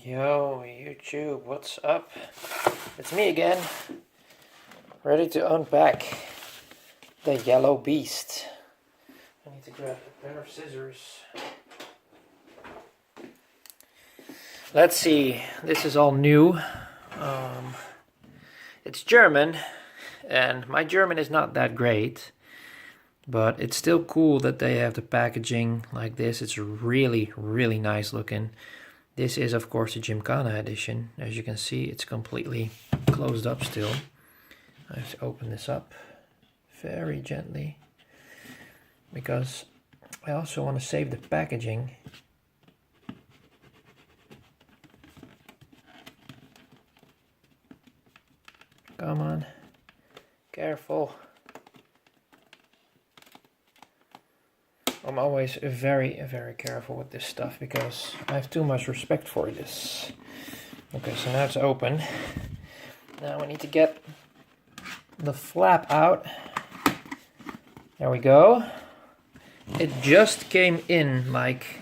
Yo, YouTube, what's up? It's me again, ready to unpack the yellow beast. I need to grab a pair of scissors. Let's see, this is all new. It's German, and my German is not that great, but it's still cool that they have the packaging like this. It's really, really nice looking. This is, of course, the Gymkhana edition. As you can see, it's completely closed up still. I have to open this up very gently because I also want to save the packaging. Come on, careful. I'm always very, very careful with this stuff because I have too much respect for this. Okay, so now it's open. Now we need to get the flap out. There we go. It just came in like,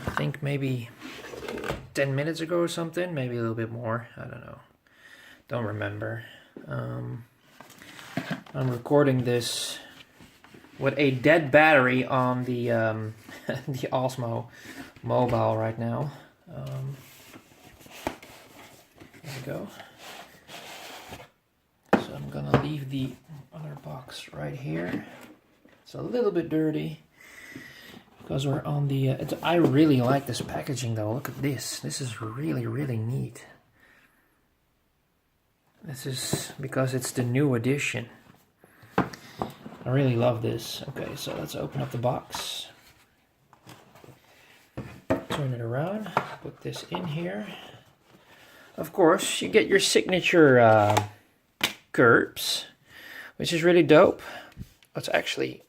I think maybe 10 minutes ago or something. Maybe a little bit more. I don't know. Don't remember. I'm recording this with a dead battery on the the Osmo mobile right now. There we go. So I'm gonna leave the other box right here. It's a little bit dirty because we're on the. I really like this packaging though. Look at this. This is really, really neat. This is because it's the new edition. I really love this. Okay, so let's open up the box. Turn it around. Put this in here. Of course, you get your signature curbs, which is really dope. Let's actually...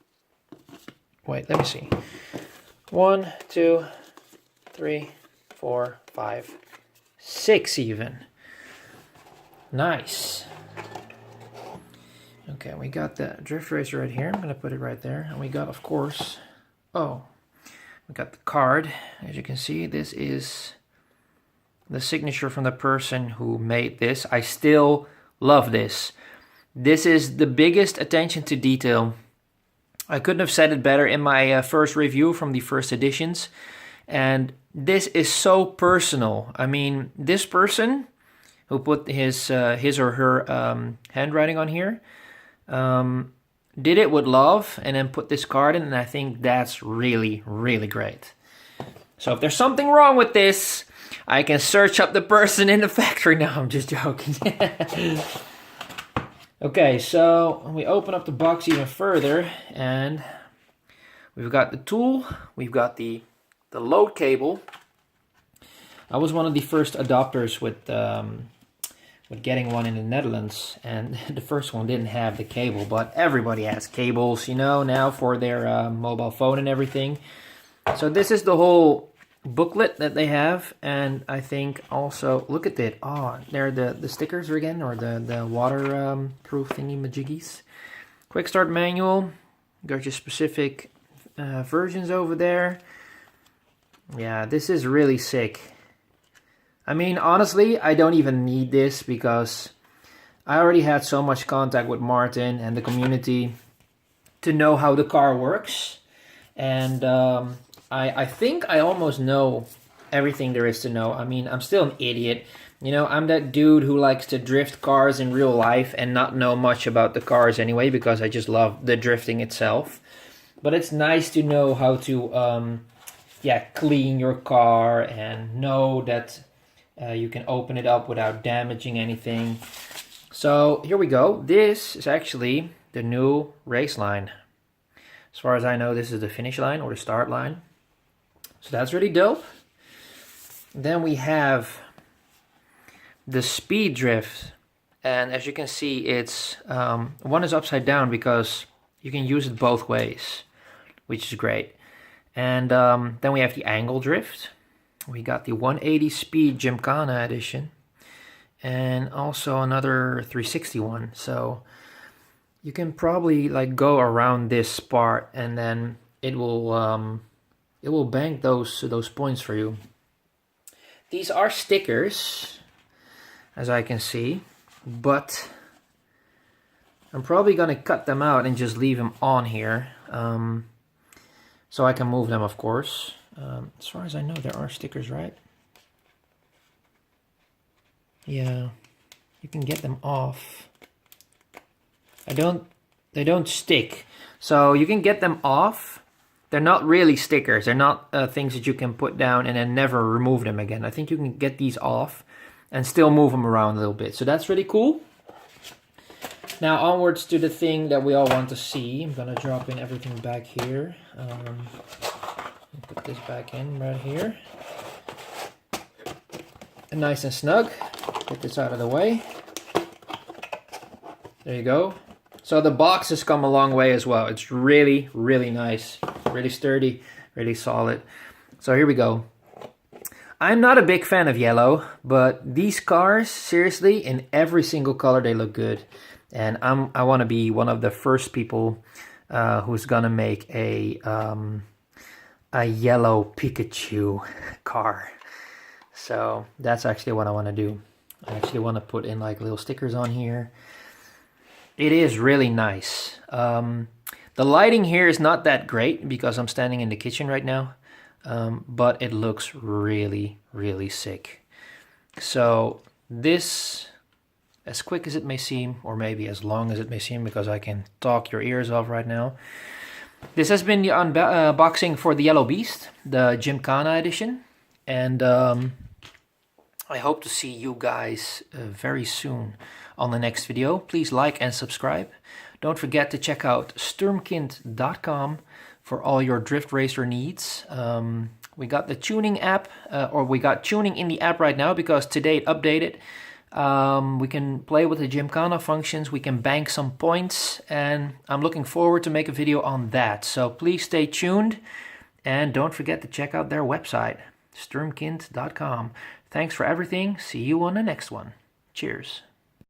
Wait, let me see. 1, 2, 3, 4, 5, 6 even. Nice. Okay, we got the drift racer right here. I'm going to put it right there. And we got, of course, we got the card. As you can see, this is the signature from the person who made this. I still love this. This is the biggest attention to detail. I couldn't have said it better in my first review from the first editions. And this is so personal. I mean, this person who put his or her handwriting on here, did it with love and then put this card in, and I think that's really, really great. So if there's something wrong with this, I can search up the person in the factory. No, I'm just joking. Okay, so we open up the box even further, and we've got the tool, we've got the load cable. I was one of the first adopters with getting one in the Netherlands, and the first one didn't have the cable, but everybody has cables, you know, now for their mobile phone and everything. So this is the whole booklet that they have, and I think also, look at it, there are the stickers again, or the water proof thingy majiggies. Quick start manual, got your specific versions over there. Yeah, this is really sick. I mean, honestly, I don't even need this because I already had so much contact with Martin and the community to know how the car works. And I think I almost know everything there is to know. I mean, I'm still an idiot. You know, I'm that dude who likes to drift cars in real life and not know much about the cars anyway because I just love the drifting itself. But it's nice to know how to, clean your car and know that... you can open it up without damaging anything. So here we go. This is actually the new race line. As far as I know, this is the finish line or the start line. So that's really dope. Then we have the speed drift. And as you can see, it's one is upside down because you can use it both ways, which is great. And then we have the angle drift. We got the 180 speed Gymkhana edition and also another 361. So you can probably like go around this part and then it will bank those points for you. these are stickers, as I can see, but I'm probably gonna cut them out and just leave them on here, so I can move them, of course. As far as I know, there are stickers, right? Yeah, you can get them off. They don't stick, so you can get them off. They're not really stickers. They're not things that you can put down and then never remove them again. I think you can get these off and still move them around a little bit. So that's really cool. Now onwards to the thing that we all want to see. I'm gonna drop in everything back here. Put this back in right here. And nice and snug. Get this out of the way. There you go. So the box has come a long way as well. It's really, really nice. Really sturdy, really solid. So here we go. I'm not a big fan of yellow, but these cars, seriously, in every single color, they look good. And I want to be one of the first people who's gonna make a yellow Pikachu car. So that's actually what I want to do. I actually want to put in like little stickers on here. It is really nice. The lighting here is not that great because I'm standing in the kitchen right now, but it looks really, really sick. So this, as quick as it may seem, or maybe as long as it may seem, because I can talk your ears off right now. This has been the unboxing for the Yellow Beast, the Gymkhana edition, and I hope to see you guys very soon on the next video. Please like and subscribe. Don't forget to check out sturmkind.com for all your drift racer needs. We got the tuning app, or we got tuning in the app right now because today it updated. We can play with the Gymkhana functions, we can bank some points, and I'm looking forward to make a video on that. So please stay tuned, and don't forget to check out their website, sturmkind.com. Thanks for everything. See you on the next one. Cheers.